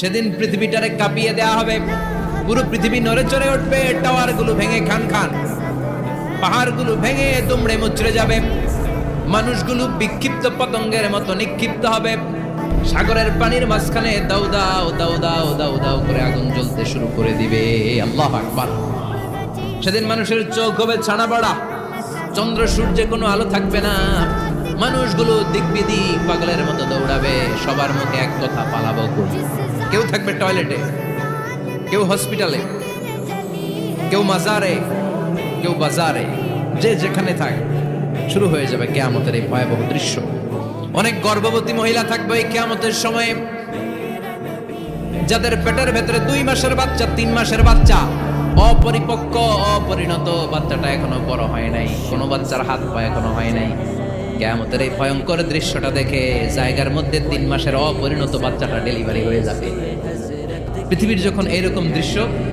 সেদিন পৃথিবীটারে কাঁপিয়ে দেয়া হবে, পুরো পৃথিবী নড়ে চড়ে উঠবে, টাওয়ার গুলো ভেঙে খান খান, পাহাড় গুলো ভেঙে দুমড়ে মুচড়ে যাবে, মানুষগুলো বিক্ষিপ্ত পতঙ্গের মতো নিক্ষিপ্ত হবে, সাগরের পানির মাঝখানে দাউ দাউ দাউ দাউ দাউ দাউ করে আগুন জ্বলতে শুরু করে দিবে। আল্লাহু আকবার। সেদিন মানুষের চোখ হবে ছানা বড়া, চন্দ্র সূর্যে কোনো আলো থাকবে না, মানুষগুলো দিক বিদিক পাগলের মতো দৌড়াবে, সবার মুখে এক কথা, পালাবো কই। কেউ থাকবে টয়লেটে, কেউ হসপিটালে, কেউ মাজারে, কেউ বাজারে, যে যেখানে থাক, শুরু হয়ে যাবে কিয়ামতের এই ভয়াবহ দৃশ্য। অনেক গর্ভবতী মহিলা থাকবে এই কিয়ামতের সময়ে, যাদের পেটের ভেতরে 2 মাসের বাচ্চা, 3 মাসের বাচ্চা, অপরিপক্ক অপরিণত, বাচ্চাটা এখনো বড় হয় নাই, কোনো বাচ্চার হাত পা এখনো হয় নাই। কিয়ামতের এই ভয়ঙ্কর দৃশ্যটা দেখে জায়গার মধ্যে 3 মাসের অপরিণত বাচ্চাটা ডেলিভারি হয়ে যাবে। পৃথিবীর যখন এইরকম দৃশ্য